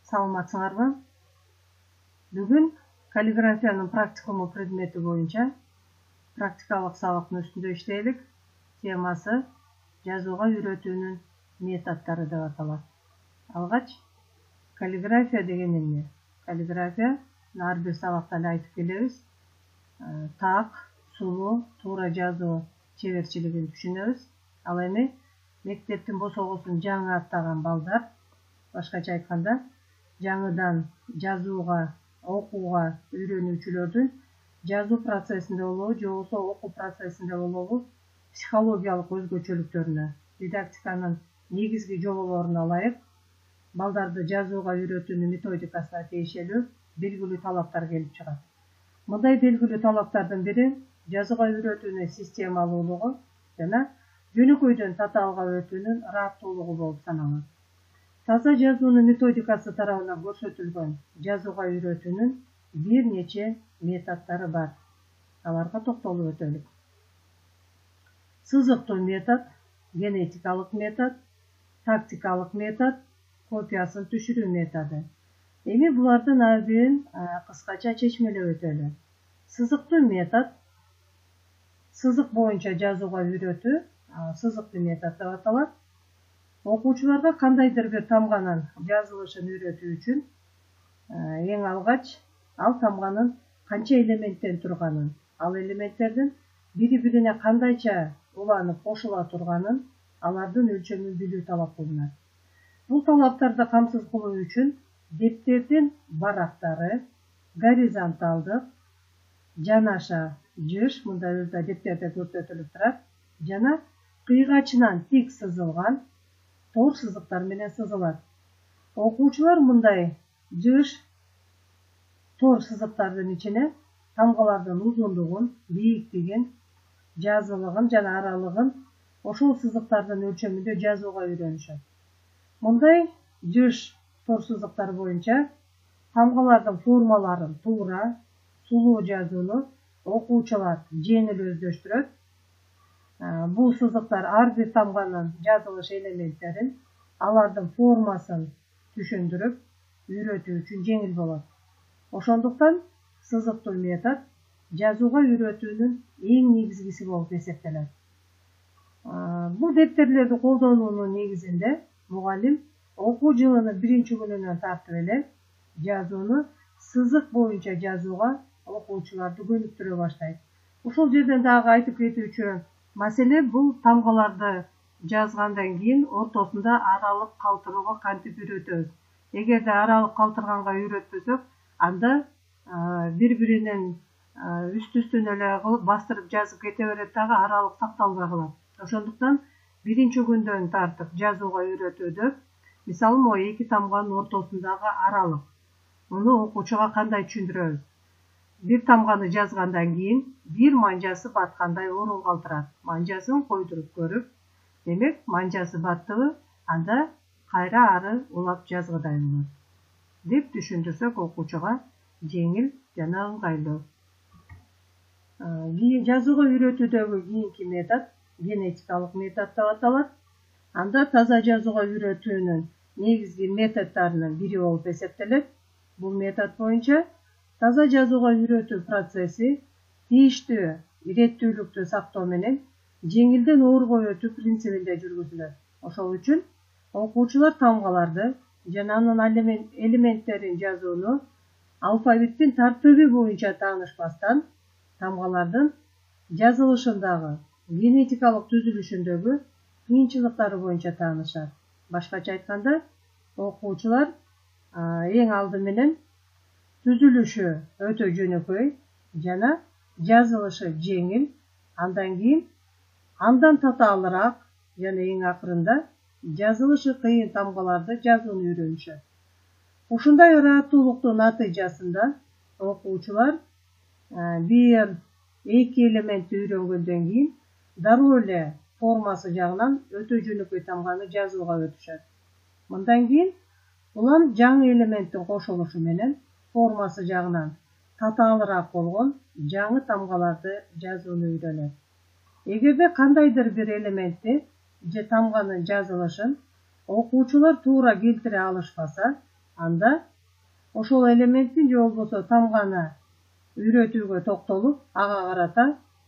Саламатсыңарбы? Бүгүн каллиграфиянын практикуму предмети боюнча практикалык сабактын үстүндө иштейлик. Темасы жазууга үйрөтүүнүн методдору деп аталат. Алгач, каллиграфия деген эмне? Каллиграфия ар бир сабакта эле айтып келебиз. Так, сулуу, туура жазуу чеберчилигин түшүнөбүз. Ал эми мектептин босогосун жаңы аттаган балдар, башкача айтканда, жаңыдан жазууга, окууга үйрөнүүчүлөрдүн жазуу процессинде болобу, же болбосо окуу процессинде болобу, психологиялык өзгөчөлүктөрүнө, дидактиканын негизги жоболоруна ылайык балдарды жазууга үйрөтүүнүн методикасына тиешелүү белгилүү талаптар келип чыгат. Мындай белгилүү талаптардын бири жазууга үйрөтүүнүн системалуулугу жана жөнөкөйдөн татаалга өтүүнүн ыраттуулугу болуп саналат. Таза жазуунун методикасы тарабынан көрсөтүлгөн жазууга үйрөтүүнүн бир нече методдору бар. Аларга токтолуп өтөлүк. Сызыктуу метод, генетикалык метод, тактикалык метод, копиясын түшүрүү методу. Эми булардын ар бирин кыскача чечмелеп өтөлү. Сызыктуу метод, сызык боюнча жазууга үйрөтүү, сызыктуу метод деп аталат. Окуучуларга кандайдыр бир тамганын жазылышын үйрөтүү үчүн эң алгач ал тамганын канча элементтен турганын, ал элементтердин бири-бирине кандайча уланып кошула турганын, алардын өлчөмүн билүү талап кылынат. Бул талаптарды камсыз кылуу үчүн дептердин барактары горизонталдык, жанаша жыш, мында өзү дептерде көрсөтүлүп турат, жана кыйгачынан тик сызылган тор сызыктар менен сызылат. Окуучулар мындай жыш тор сызыктардын ичине тамгалардын узундугун, бийиктигин, жазылыгын жана аралыгын ошол сызыктардын өлчөмүндө жазууга үйрөнүшөт. Мындай жыш тор сызыктар боюнча тамгалардын формаларын туура, сулуу жазууну окуучулар жеңил өздөштүрөт. Бул сызыктар ар бир тамганын жазылыш элементтерин, алардын формасын түшүндүрүп, үйрөтүү үчүн жеңил болот. Ошондуктан сызыктуу метод жазууга үйрөтүүнүн эң негизгиси болуп эсептелет. Бул дептерлерди колдонуунун негизинде мугалим окуу жылынын биринчи күнүнөн тартып эле жазууну сызык боюнча жазууга окуучуларды көнүктүрө баштайт. Ушул жерден дагы айтып кетүүчү маселе бул тамгаларды жазгандан кийин ортосунда аралык калтырууга кантип үйрөтөбүз. Эгерде аралык калтырганга үйрөтпөсөк, анда бири-биринин үстүнө эле кылып бастырып жазып кете берет дагы аралык сакталбай калат. Ошондуктан биринчи күндөн тартып жазууга үйрөтүүдө мисалы могу эки тамганын ортосундагы аралык. Муну окуучуга кандай түшүндүрөбүз? Бир тамганы жазгандан кийин бир манжасы баткандай орун калтырат. Манжасын койдуруп көрүп, демек манжасы баттыбы, анда кайра ары улап жазгыдай болот деп түшүндүрсөк окуучуга жеңил жана ыңгайлуу. Жазууга үйрөтүүдөгү кийинки метод генетикалык метод деп аталат. Анда таза жазууга үйрөтүүнүн негизги методдорунун бири болуп эсептелет. Бул метод боюнча таза жазууга үйрөтүү процесси тийиштүү иреттүүлүктү сактоо менен жеңилден оорго өтүү принцибинде жүргүзүлөт. Ошол үчүн окуучулар тамгаларды жана анын элементтерин жазууну алфавиттин тартиби боюнча таанышпастан, тамгалардын жазылышындагы генетикалык түзүлүшүндөгү кыйынчылыктары боюнча таанышат. Башкача айтканда, окуучулар эң алды менен түзүлүшү өтө жөнөкөй жана жазылышы жеңил, андан кийин андан татаалыраак жана эң акырында жазылышы кыйын тамгаларды жазууну үйрөнүшөт. Ушундай ыраттуулуктун натыйжасында окуучулар бир эки элементти үйрөнгөндөн кийин дароо эле формасы жагынан өтө жөнөкөй тамганы жазууга өтүшөт. Мындан кийин улам жаңы элементтин кошулушу менен формасы жагынан татаалыраак болгон жаңы тамгаларды жазууну үйрөнөт. Эгерде кандайдыр бир элементти же тамганын жазылышын окуучулар туура келтире алышпаса, анда ошол элементтин же болбосо тамганы үйрөтүүгө токтолуп, ага карата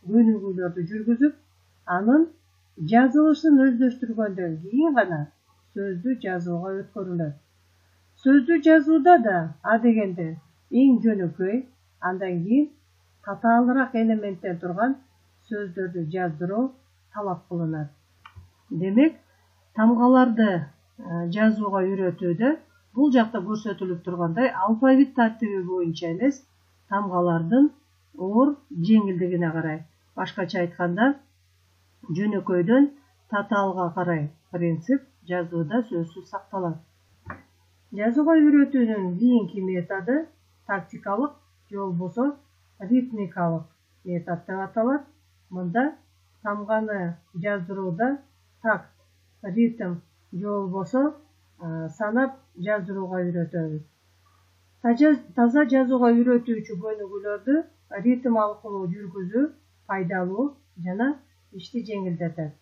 көнүгүүлөрдү жүргүзүп, анын жазылышын өздөштүргөндөн кийин гана сөздү жазууга өткөрүлөт. Сөздү жазууда да адегенде эң жөнөкөй, андан кийин татаалыраак элементтен турган сөздөрдү жаздыруу талап кылынат. Демек, тамгаларды жазууга үйрөтүүдө бул жакта көрсөтүлүп тургандай алфавит тартиби боюнча эмес, тамгалардын оор жеңилдигине карай. Башкача айтканда, жөнөкөйдөн татаалга карай принцип жазууда сөзсүз сакталат. Жазууга үйрөтүүнүн кийинки методу тактикалык же болбосо ритмикалык метод деп аталат. Мында тамганы жаздырууда такт, ритм же болбосо санап жаздырууга үйрөтөбүз. Таза жазууга үйрөтүүчү көнүгүүлөрдү ритм аркылуу жүргүзүү пайдалуу жана ишти жеңилдетет.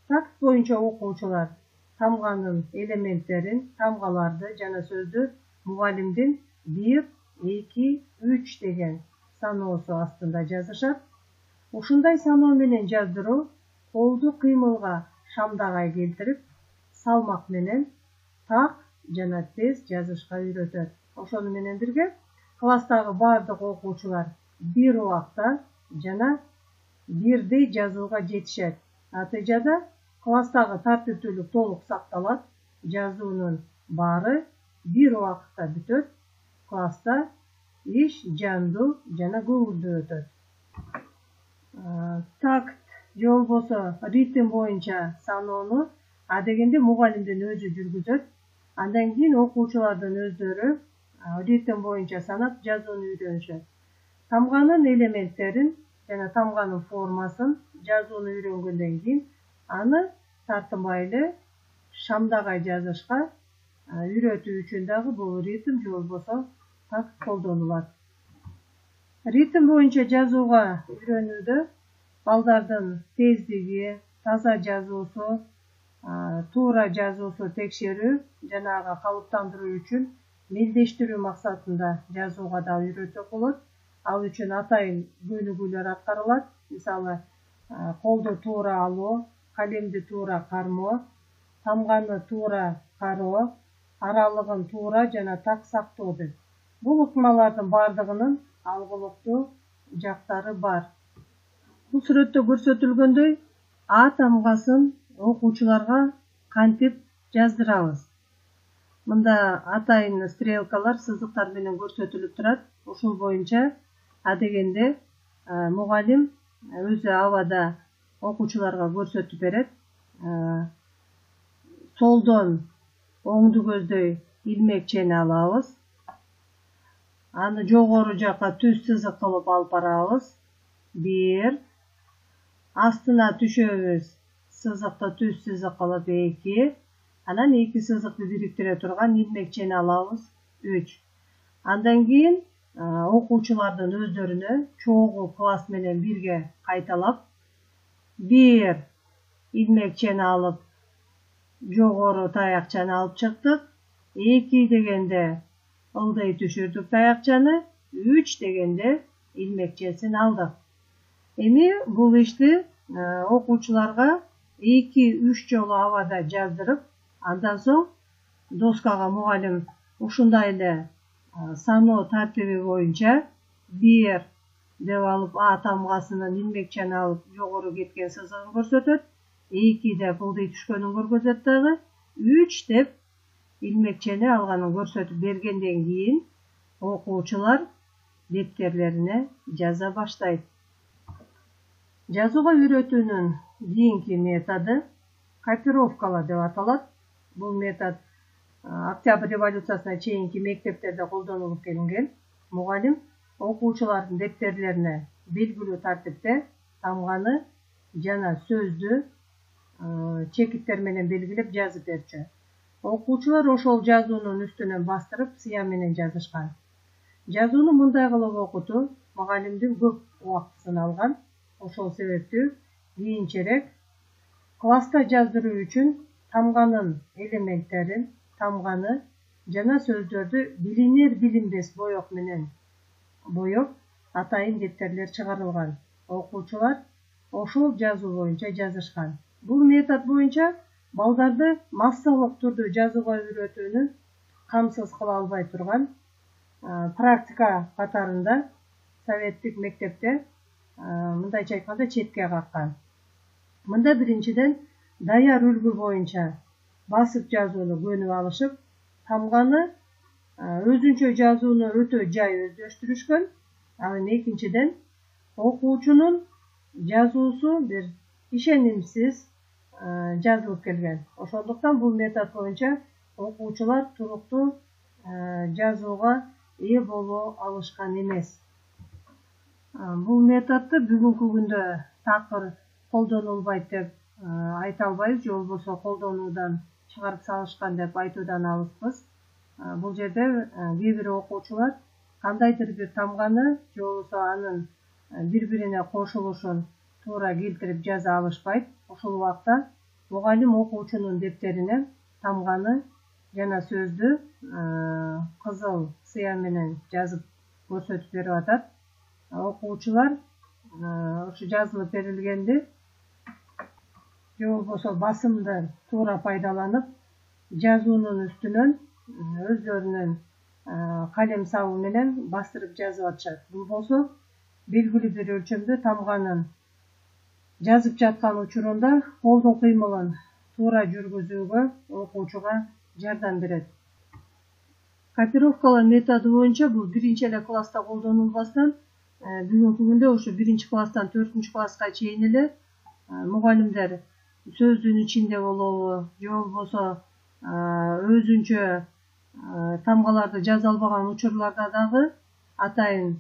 Такт боюнча окуучулар тамганын элементтерин, тамгаларды жана сөздү мугалимдин 1, 2, 3 деген саноосу астында жазышат. Ушундай саноо менен жаздыруу колду кыймылга шамдагай келтирип, салмак менен так жана тез жазышка үйрөтөт. Ошону менен бирге класстагы бардык окуучулар бир убакта жана бирдей жазууга жетишет. Натыйжада класстагы тартиптүүлүк толук сакталат, жазуунун баары бир убакытта бүтөт, класста иш жандуу жана көңүлдүү өтөт. Такт же болбосо ритм боюнча саноону адегенде мугалимдин өзү жүргүзөт. Андан кийин окуучулардын өздөрү ритм боюнча санап жазууну үйрөнүшөт. Тамганын элементтерин жана тамганын формасын жазууну үйрөнгөндөн кийин аны тартынбай эле шамдагай жазышка үйрөтүү үчүн дагы бул ритм же болбосо такт колдонулат. Ритм боюнча жазууга үйрөнүүдө балдардын тездиги, таза жазуусу, туура жазуусу текшерүү жана ага калыптандыруу үчүн мелдештирүү максатында жазууга да үйрөтсөк болот. Ал үчүн атайын көнүгүүлөр аткарылат. Мисалы, колду туура алуу, калемди туура кармоо, тамганы туура кароо, аралыгын туура жана так сактоо деп. Бул ыкмалардын бардыгынын алгылыктуу жактары бар. Бул сүрөттө көрсөтүлгөндөй А тамгасын окуучуларга кантип жаздырабыз? Мында атайын стрелкалар, сызыктар менен көрсөтүлүп турат. Ушул боюнча адегенде мугалим өзү абада окуучуларга көрсөтүп берет. Солдон оңду көздөй илмекчени алабыз. Аны жогору жака түз сызык кылып алып барабыз. 1. Астына түшөбүз. Сызыкты түз сызык кылып 2. Анан 2 сызыкты бириктире турган илмекчени алабыз. 3. Андан кийин окуучулардын өздөрүнө чогуу класс менен бирге кайталап 1 илмекчени алып жогору таякчаны алып чыктык. 2 дегенде ылдый түшүрдүк таякчаны. 3 дегенде илмекчесин алдык. Эми бул ишти окуучуларга 2-3 жолу абада жаздырып, андан соң доскага мугалим ушундай эле саноо тартиби боюнча 1 деп алып А тамгасынын илмекчени алып жогору кеткен сызыгын көрсөтөт. 2 деп ылдый түшкөнүн көргөзөт дагы. 3 деп илмекчени алганын көрсөтүп бергенден кийин окуучулар дептерлерине жаза баштайт. Жазууга үйрөтүүнүн кийинки методу копировкалоо деп аталат. Бул метод Октябрь революциясына чейинки мектептерде колдонулуп келинген. Мугалим окуучулардын дептерлерине белгилүү тартипте тамганы жана сөздү чекиттер менен белгилеп жазып берчү. Окуучулар ошол жазуунун үстүнөн бастырып сыя менен жазышкан. Жазууну мындай кылып окутуу мугалимдин көп убактысын алган. Ошол себептүү кийинчерээк класста жаздыруу үчүн тамганын элементтерин, тамганы жана сөздөрдү билинер билинбес боек менен боеп атайын дептерлер чыгарылган. Окуучулар ошол жазуу боюнча жазышкан. Бул метод боюнча балдарды массалык түрдө жазууга үйрөтүүнү камсыз кыла албай турган практика катарында советтик мектепте мындайча айтканда четке каккан. Мында биринчиден даяр үлгү боюнча басып жазууну көнүп алышып, тамганы өзүнчө жазууну өтө жай өздөштүрүшкөн. Ал эми экинчиден окуучунун жазуусу бир ишенимсиз жазылып келген. Ошондуктан бул метод боюнча окуучулар туруктуу жазууга ээ боло алышкан эмес. Бул методду бүгүнкү күндө такыр колдонулбайт деп айта албайбыз, же болбосо колдонуудан чыгарып салышкан деп айтуудан алыспыз. Бул жерде кээ бир окуучулар кандайдыр бир тамганы же болбосо анын бири-бирине кошулушун туура келтирип жаза алышпайт. Ошол убакта мугалим окуучунун дептерине тамганы жана сөздү кызыл сыя менен жазып көрсөтүп берип атат. Окуучулар ошо жазылып берилгенди же болбосо басымды туура пайдаланып, жазуунун үстүнөн өздөрүнүн калем сабы менен бастырып жазып атышат. Бул болсо белгилүү бир өлчөмдө тамганын жазып жаткан учурунда колдун кыймылын туура жүргүзүүгө окуучуга жардам берет. Копировкалоо методу боюнча бул биринчи эле класста колдонулбастан, бүгүнкү күндө ушу биринчи класстан 4 класска чейин эле мугалимдер сөздүн ичинде болобу, же болбосо өзүнчө тамгаларды жаза албаган учурларда дагы атайын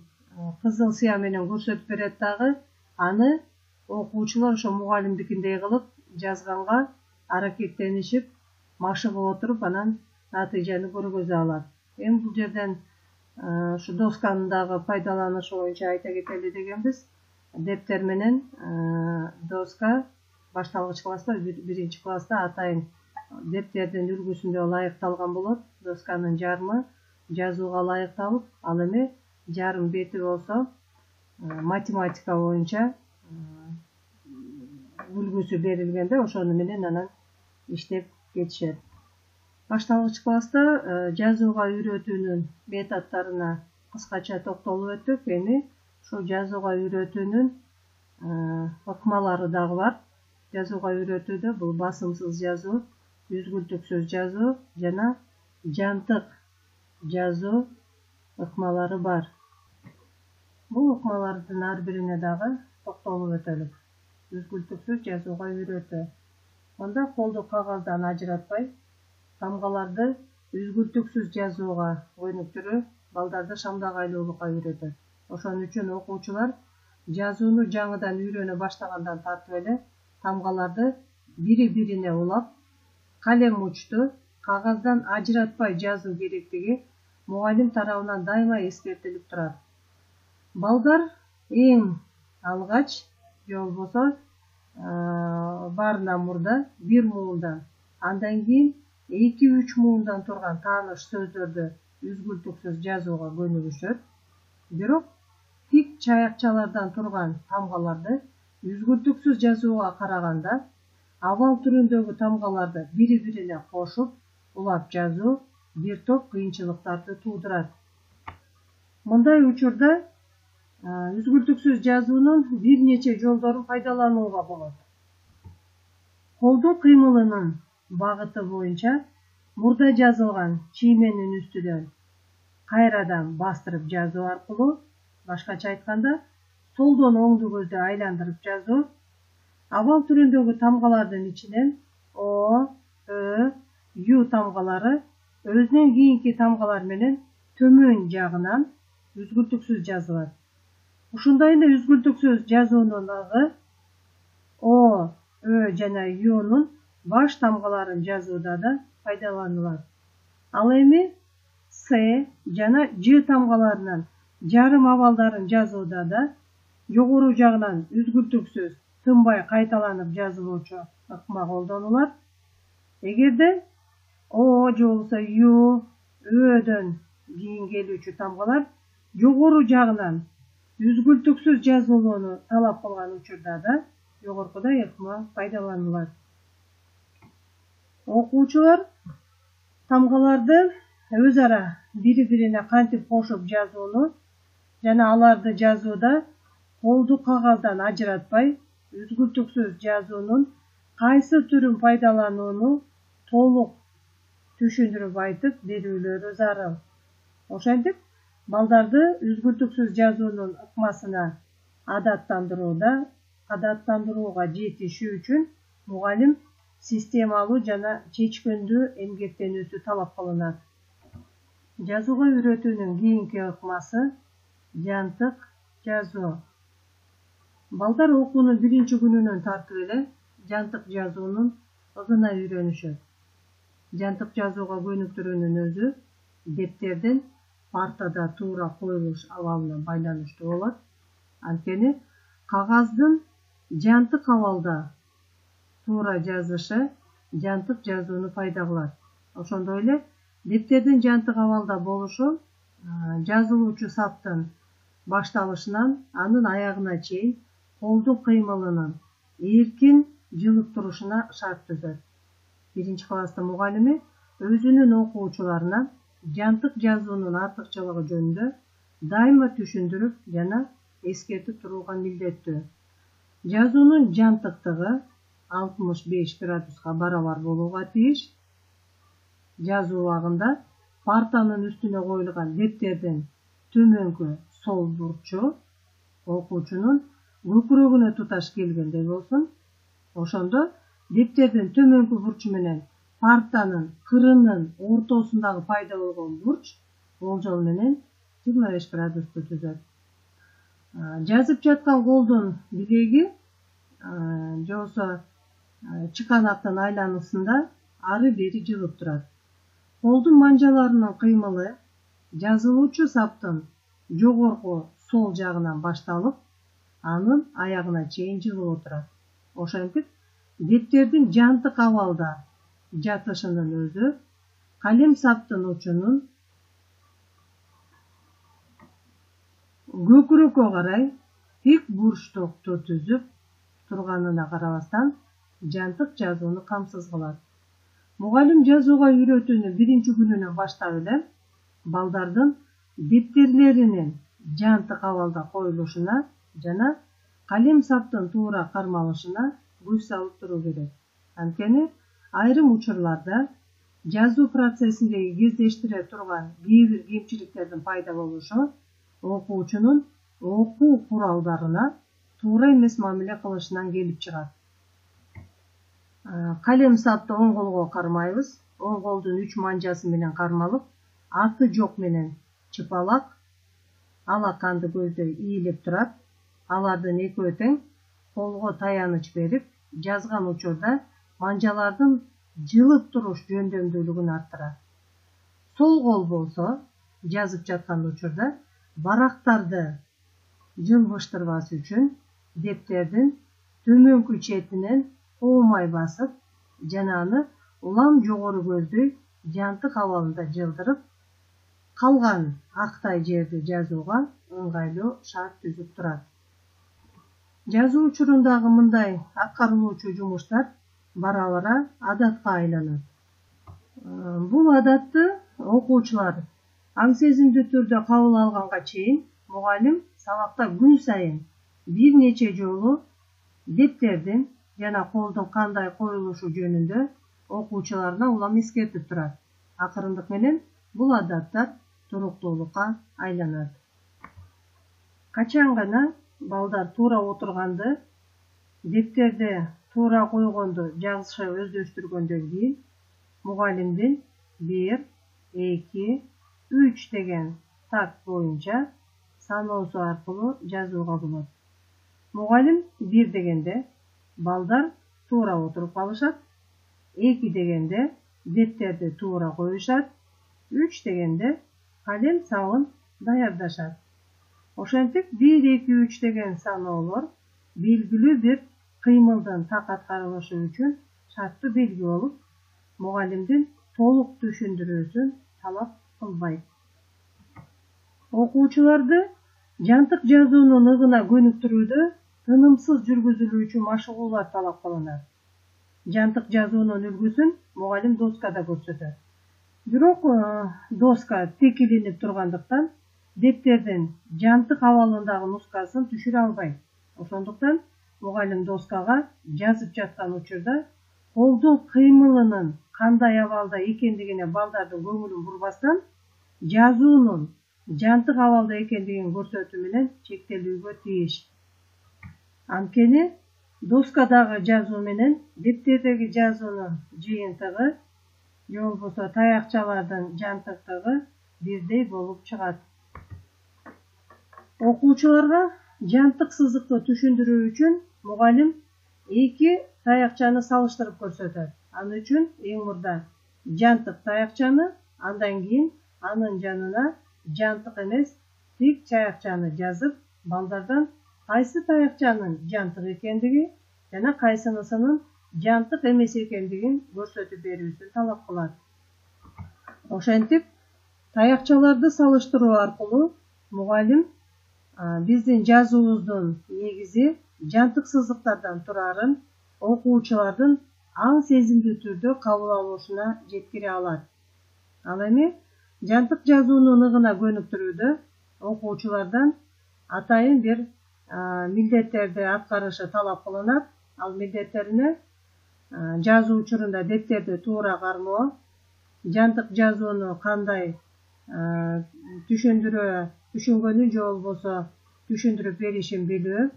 кызыл сыя менен көрсөтүп берет дагы. Аны окуучулар ошо мугалимдикиндей кылып жазганга аракеттенишип, машыгып отуруп, анан натыйжаны көргөзө алат. Эми бул жерден ушу досканын дагы пайдаланышы боюнча айта кетели дегенбиз. Дептер менен доска башталгыч класста, биринчи класста атайын дептердин үлгүсүндө ылайыкталган болот. Досканын жарымы жазууга ылайыкталып, ал эми жарым бети болсо математика боюнча үлгүсү берилгенде ошону менен анан иштеп кетишет. Башталгыч класста жазууга үйрөтүүнүн методдоруна кыскача токтолуп өттүк. Эми ушул жазууга үйрөтүүнүн ыкмалары дагы бар. Жазууга үйрөтүүдө бул басымсыз жазуу, үзгүлтүксүз жазуу жана жантык жазуу ыкмалары бар. Бул ыкмалардын ар бирине дагы токтолуп өтөлүк. Үзгүлтүксүз жазууга үйрөтүү. Анда колду кагаздан ажыратпай, тамгаларды үзгүлтүксүз жазууга өнүктүрүү балдарды шамдагайлуулукка үйрөтөт. Ошон үчүн окуучулар жазууну жаңыдан үйрөнө баштагандан тартып эле тамгаларды бири-бирине улап, калем учту кагаздан ажыратпай жазуу керектиги мугалим тарабынан дайыма эскертилип турат. Балдар эң алгач же болбосо баарынан мурда бир муундан, андан кийин 2-3 муундан турган тааныш сөздөрдү үзгүлтүксүз жазууга көнүгүшөт. Бирок тик чаякчалардан турган тамгаларды үзгүлтүксүз жазууга караганда абал түрүндөгү тамгаларды бири-бирине кошуп, улап жазуу бир топ кыйынчылыктарды туудурат. Мындай учурда үзгүлтүксүз жазуунун бир нече жолдорун пайдаланууга болот. Колдун кыймылынын багыты боюнча мурда жазылган чийменин үстүнөн кайрадан бастырып жазуу аркылуу, башкача айтканда, солдон оңду көздү айландырып жазуу, абал түрүндөгү тамгалардын ичинен О, Ö, Ю тамгалары өзүнөн кийинки тамгалар менен төмөн жагынан үзгүлтүксүз жазылат. Ушундай эле үзгүлтүксүз жазуунун агы О, Ö жана Юнун баш тамгаларын жазууда да пайдаланылат. Ал эми С жана Ж тамгаларынын жарым абалдарын жазууда да жогору жагынан үзгүлтүксүз тынбай кайталанып жазылуучу ыкма колдонулат. Эгерде О же болбосо Ю, Ööдөн кийин келүүчү тамгалар жогору жагынан үзгүлтүксүз жазылууну талап кылган учурда да жогоркуда ыкма пайдаланылат. Окуучулар тамгаларды өз ара бири-бирине кантип кошуп жазууну жана аларды жазууда колду кагаздан ажыратпай үзгүлтүксүз жазуунун кайсы түрүн пайдаланууну толук түшүндүрүп айтып берүүлөрү зарыл. Ошентип, балдарды үзгүлтүксүз жазуунун ыкмасына адаттандырууга жетишүү үчүн мугалим системалуу жана чечкөндүү эмгектенүүсү талап кылынат. Жазууга үйрөтүүнүн кийинки ыкмасы жантык жазуу. Балдар окуунун биринчи күнүнөн тартып эле жантык жазуунун ыгына үйрөнүшөт. Жантык жазууга көнүктүрүүнүн өзү дептердин партада туура коюлуш абалына байланыштуу болот. Анткени кагаздын жантык абалда туура жазышы жантык жазууну пайда кылат. Ошондой эле дептердин жантык абалда болушу жазылуучу саптын башталышынан анын аягына чейин колдун кыймылынын эркин жылып турушуна шарт түзөт. Биринчи класстын мугалими өзүнүн окуучуларына жантык жазуунун артыкчылыгы жөнүндө дайыма түшүндүрүп жана эскертип турууга милдеттүү. Жазуунун жантыктыгы 65 градуска барабар болууга тийиш. Жазуу убагында партанын үстүнө коюлган дептердин төмөнкү сол бурчу окуучунун көкүрөгүнө туташ келгендей болсун. Ошондо дептердин төмөнкү бурчу менен партанын кырынын ортосундагы пайда болгон бурч болжол менен 25 градусту түзөт. Жазып жаткан колдун билеги же болбосо чыканактын айланысында ары бери жылып турат. Колдун манжаларынын кыймылы жазылуучу саптын жогорку сол жагынан башталып, анын аягына чейин жылып отурат. Ошентип, дептердин жантык абалда жатышынын өзү калем саптын учунун көкүрөккө карай тик бурчтукту түзүп турганына карабастан жантык жазууну камсыз кылат. Мугалим жазууга үйрөтүүнүн биринчи күнүнөн баштап эле балдардын дептерлеринин жантык абалда коюлушуна жана калем саптын туура кармалышына көз салып туруу керек. Анткени айрым учурларда жазуу процессиндеги кездештире турган кээ бир кемчиликтердин пайда болушу окуучунун окуу куралдарына туура эмес мамиле кылышынан келип чыгат. Калем сапты оң колго кармайбыз. Оң колдун 3 манжасы менен кармалып, аты жок менен чыпалак алаканды көздөй ийилип турат. Алардын экөө тең колго таяныч берип, жазган учурда манжалардын жылып туруш жөндөмдүүлүгүн арттырат. Сол кол болсо, жазып жаткан учурда барактарды жылбыштырбас үчүн дептердин төмөнкү четинен оомай басып, жана аны улам жогору көздөй жантык абалында жылдырып, калган актай жерди жазууга ыңгайлуу шарт түзүп турат. Жазуу учурундагы мындай аткарылуучу жумуштар бара-бара адатка айланат. Бул адатты окуучулар аң сезимдүү түрдө кабыл алганга чейин мугалим сабакта күн сайын бир нече жолу дептердин жана колдун кандай коюлушу жөнүндө окуучуларына улам эскертип турат. Акырындык менен бул адаттар туруктуулукка айланат. Качан гана балдар туура отурганды, дептерди туура койгонду жазышы өздөштүргөндөн кийин мугалимдин 1, 2, 3 деген такт боюнча саноосу аркылуу жазууга болот. Мугалим 1 дегенде балдар туура отуруп калышат, 2 дегенде дептерди туура коюшат, 3 дегенде калем сабын даярдашат. Ошентип 1, 2, 3 деген саноолор белгилүү бир кыймылдын так аткарылышы үчүн шарттуу белги болуп, мугалимдин толук түшүндүрүүсүн талап кылбайт. Окуучуларды жантык жазуунун ыгына көнүктүрүүдө тынымсыз жүргүзүлүүчү машыгуулар талап кылынат. Жантык жазуунун үлгүсүн мугалим доскада көрсөтөт. Бирок доска тик илинип тургандыктан дептердин жантык абалындагы нускасын түшүрө албайт. Ошондуктан мугалим доскага жазып жаткан учурда колдун кыймылынын кандай абалда экендигине балдардын көңүлүн бурбастан, жазуунун жантык абалда экендигин көрсөтүү менен чектелүүгө тийиш. Анткени доскадагы жазуу менен дептердеги жазуунун жыйынтыгы же болбосо таякчалардын жантыктыгы бирдей болуп чыгат. Окуучуларга жантык сызыкты түшүндүрүү үчүн мугалим эки таякчаны салыштырып көрсөтөт. Аны үчүн эң мурда жантык таякчаны, андан кийин анын жанына жантык эмес тик таякчаны жазып, балдардан кайсы таякчанын жантык экендиги жана кайсынысынын жантык эмес экендигин көрсөтүп берүүсүн талап кылат. Ошентип, таякчаларды салыштыруу аркылуу мугалим биздин жазуубуздун негизи жантык сызыктардан турарын окуучулардын аң сезимдүү түрдө кабыл алуусуна жеткире алат. Ал эми жантык жазуунун ыгына көнүктүрүүдө окуучулардан атайын бир милдеттерди аткарышы талап кылынат. Ал милдеттерине жазуу учурунда дептерди туура кармоо, жантык жазууну кандай түшүнгөнүн же болбосо түшүндүрүп беришин билүү,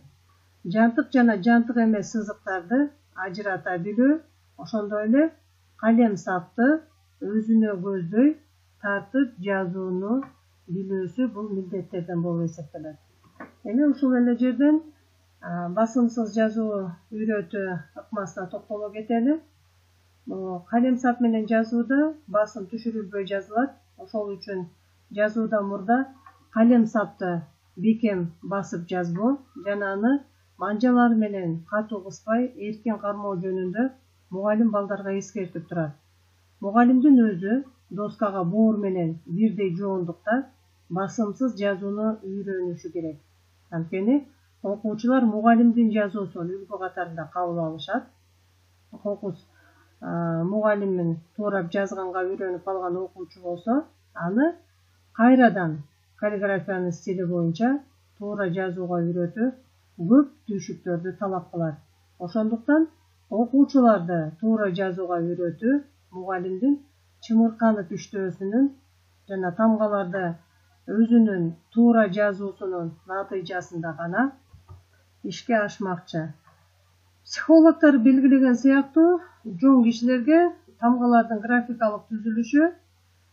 жантык жана жантык эмес сызыктарды ажырата билүү, ошондой эле калем сапты өзүнө көздөй тартып жазууну билүүсү бул милдеттерден болуп эсептелет. Эми ушул эле жерден басымсыз жазуу үйрөтүү ыкмасына токтоло кетели. Калем сап менен жазууда басым түшүрүлбөй жазылат. Ошол үчүн жазуудан мурда калем сапты бекем басып жазбоо жана аны манжалар менен катуу кыспай эркин кармоо жөнүндө мугалим балдарга эскертип турат. Мугалимдин өзү доскага боор менен бирдей жоондукта басымсыз жазууну үйрөнүшү керек. Анткени окуучулар мугалимдин жазуусун үлгү катарында кабыл алышат. Кокус мугалимин туурап жазганга үйрөнүп алган окуучу болсо, аны кайрадан каллиграфиянын стили боюнча туура жазууга үйрөтүү көп түйшүктөрдү талап кылат. Ошондуктан окуучуларды туура жазууга үйрөтүү мугалимдин чымырканып иштөөсүнүн жана тамгаларды өзүнүн туура жазуусунун натыйжасында гана ишке ашмакчы. Психологдор белгилеген сыяктуу жон кишилерге тамгалардын графикалык түзүлүшү,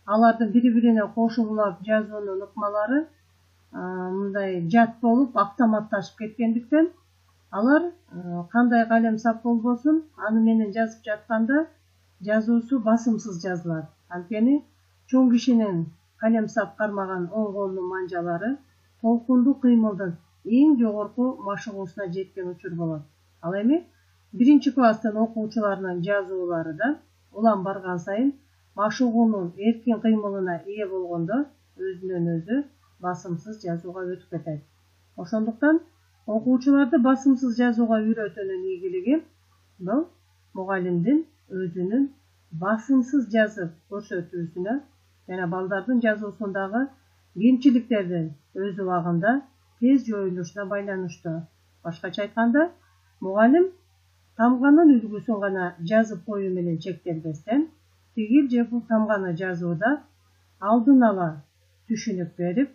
алардын бири-бирине кошулуп жазуунун ыкмалары мындай жат болуп автоматташып кеткендиктен, алар кандай калем сап болбосун, аны менен жазып жатканда жазуусу басымсыз жазылат. Анткени чоң кишинин калем сап кармаган оң колунун манжалары толкундуу кыймылдын эң жогорку машыгуусуна жеткен учур болот. Ал эми биринчи класстын окуучуларынын жазуулары да улам барган сайын машыгуунун эркин кыймылына ээ болгондо өзүнөн өзү басымсыз жазууга өтүп кетет. Ошондуктан окуучуларды басымсыз жазууга үйрөтүүнүн ийгилиги бул мугалимдин өзүнүн басымсыз жазып көрсөтүүсүнө жана балдардын жазуусундагы кемчиликтердин өз убагында тез жоюлушуна байланыштуу. Башкача айтканда, мугалим тамганын үлгүсүн гана жазып коюу менен чектелбестен, тигил же бул тамганы жазууда алдын ала түшүнүп берип,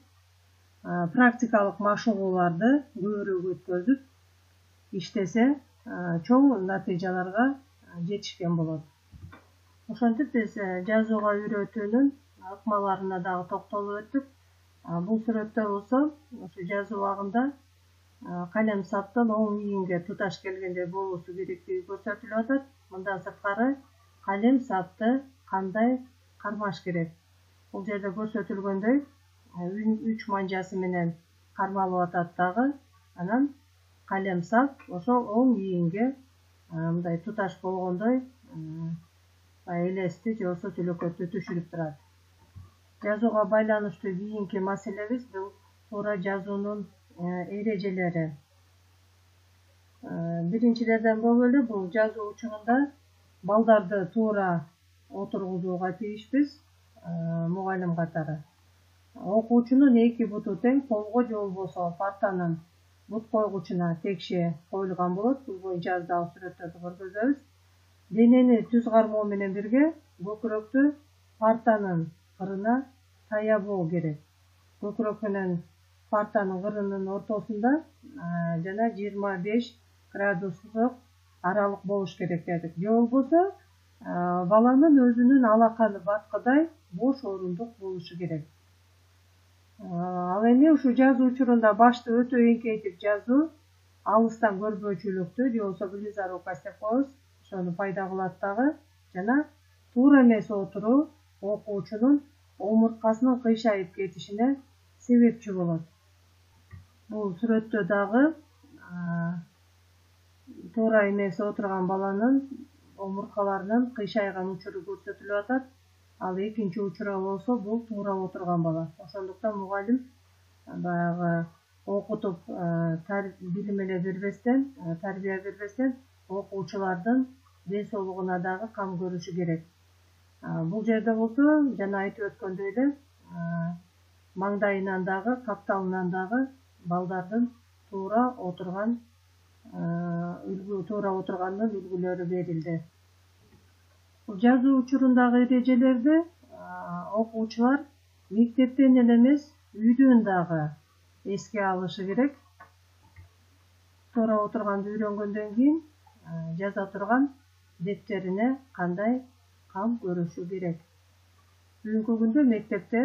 практикалык машыгууларды көбүрөөк өткөзүп иштесе, чоң натыйжаларга жетишкен болот. Ошентип биз жазууга үйрөтүүнүн ыкмаларына дагы токтолуп өттүк. Бул сүрөттө болсо, ошо жазуу убагында калем саптын оң ийинге туташ келгендей болуусу керектиги көрсөтүлүп атат. Мындан сырткары калем сапты кандай кармаш керек. Бул жерде көрсөтүлгөндөй 3 манжасы менен кармалып атат дагы. Анан калем сап ошол оң ийинге мындай туташ болгондой элести же болбосо сүлөкөттү түшүрүп турат. Жазууга байланыштуу кийинки маселебиз бул туура жазуунун эрежелери. Биринчилерден болуп эле бул жазуу учурунда балдарды туура отургузууга тийишпиз, мугалим катары. Окуучунун эки буту тең полго же болбосо партанын бут койгучуна текше коюлган болот. Бул боюнча аз дагы сүрөттөрдү көргөзөбүз. Денени түз кармоо менен бирге көкүрөктү партанын кырына таябоо керек. Көкүрөк менен партанын кырынын ортосунда жана 25 градустук аралык болуш керек дедик. Же болбосо баланын өзүнүн алаканы баткыдай бош орундук болушу керек. Ал эми ушу жазуу учурунда башты өтө эңкейтип жазуу алыстан көрбөчүлүктү же болбосо близорукость деп коебуз. Ошону пайда кылат дагы жана туура эмес отуруу окуучунун омурткасынын кыйшайып кетишине себепчи болот. Бул сүрөттө дагы туура эмес отурган баланын омурткаларынын кыйшайган учуру көрсөтүлүп атат. Ал экинчи учура болсо бул туура отурган бала. Ошондуктан мугалим баягы окутуп билим эле бербестен, тарбия бербестен окуучулардын ден соолугуна дагы кам көрүшү керек. Бул жерде болсо жана айтып өткөндөй эле маңдайынан дагы, капталынан дагы балдардын туура отурганынын үлгүлөрү берилди. Жазуу учурундагы эрежелерди окуучулар мектептен эле эмес, үйдөн дагы эске алышы керек. Туура отурганды үйрөнгөндөн кийин жаза турган дептерине кандай кам көрүшү керек. Бүгүнкү күндө мектепте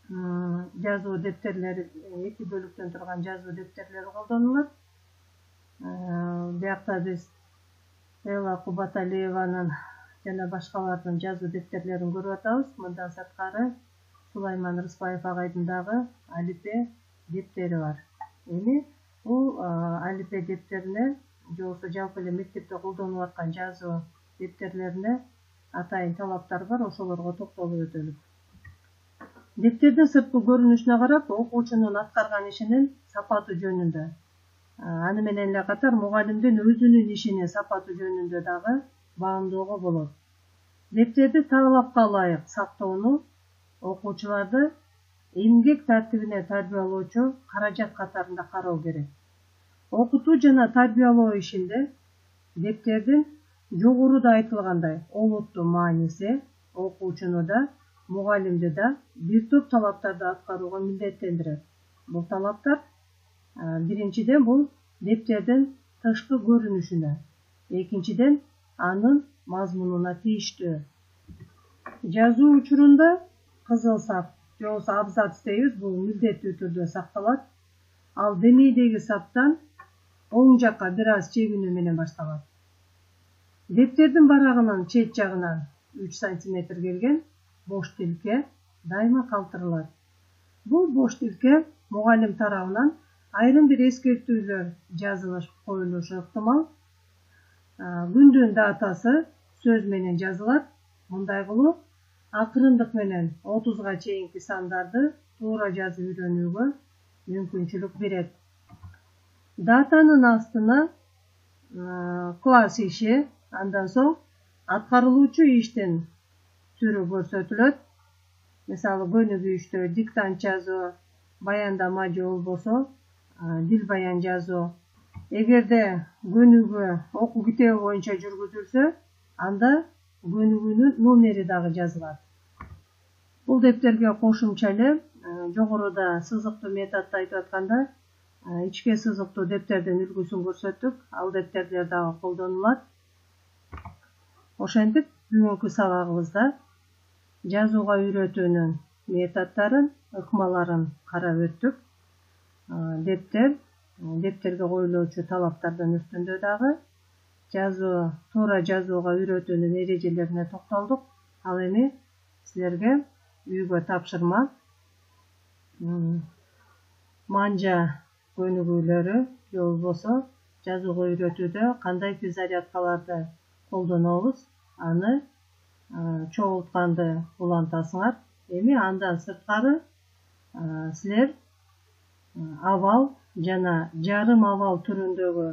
жазуу дептерлери, эки бөлүктөн турган жазуу дептерлери колдонулат. Биякта биз Элла Кубаталиеванын жана башкалардын жазуу дептерлерин көрүп атабыз. Мындан сырткары Сулайман Рыспаев агайдын дагы алипе дептери бар. Эми бул алипе дептерине же болбосо жалпы эле мектепте колдонулуп аткан жазуу дептерлерине атайын талаптар бар, ошолорго токтолуп өтөлүк. Дептердин сырткы көрүнүшүнө карап, окуучунун аткарган ишинин сапаты жөнүндө, аны менен эле катар мугалимдин өзүнүн ишинин сапаты жөнүндө дагы баамдоого болот. Дептерди талапка ылайык сактоону окуучуларды эмгек тартибине тарбиялоочу каражат катарында кароо керек. Окутуу жана тарбиялоо ишинде дептердин жогоруда айтылгандай олуттуу мааниси окуучуну да, мугалимди да бир топ талаптарды аткарууга милдеттендирет. Бул талаптар биринчиден бул дептердин тышкы көрүнүшүнө, экинчиден анын мазмунуна тийиштүү. Жазуу учурунда кызыл сап же болбосо абзац дейбиз, бул милдеттүү түрдө сакталат. Ал демейдеги саптан оң жакка бир аз чегинүү менен башталат. Дептердин барагынын чет жагынан 3 см келген бош тилке дайыма калтырылат. Бул бош тилке мугалим тарабынан айрым бир эскертүүлөр жазылыш коюлушу ыктымал. Күндүн датасы сөз менен жазылат. Мындай кылуу акырындык менен 30га чейинки сандарды туура жазып үйрөнүүгө мүмкүнчүлүк берет. Датанын астына класс иши, андан соң аткарылуучу иштин түрү көрсөтүлөт. Мисалы, көнүгүү иштөө диктант жазуу, баяндама же болбосо дил баян жазуу. Эгерде көнүгүү окуу китеби боюнча жүргүзүлсө, анда көнүгүүнүн номери дагы жазылат. Бул дептерге кошумча эле жогоруда сызыктуу методду айтып атканда, ичке сызыктуу дептердин үлгүсүн көрсөттүк. Ал дептерлер дагы колдонулат. Ошентип, бүгүнкү сабагыбызда жазууга үйрөтүүнүн методдорун, ыкмаларын карап өттүк. Дептерге коюлуучу талаптардын үстүндө дагы туура жазууга үйрөтүүнүн эрежелерине токтолдук. Ал эми силерге үйгө тапшырма манжа көнүгүүлөрү же болбосо жазууга үйрөтүүдө кандайкы зарядкаларды колдонобуз, аны чогултканды улантасыңар. Эми андан сырткары силер авал жана жарым авал түрүндөгү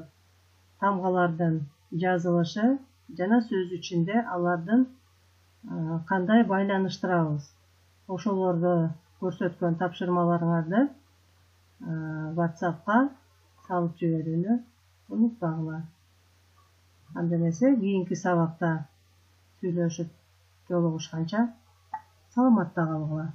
тамгалардын жазылышы жана сөз ичинде алардын кандай байланыштырабыз, ошолорду көрсөткөн тапшырмаларыңарды WhatsApp'ка салып жиберүүнү унутпагыла. Анда эмесе кийинки сабакта сүйлөшүп жолугушканча саламатта калгыла.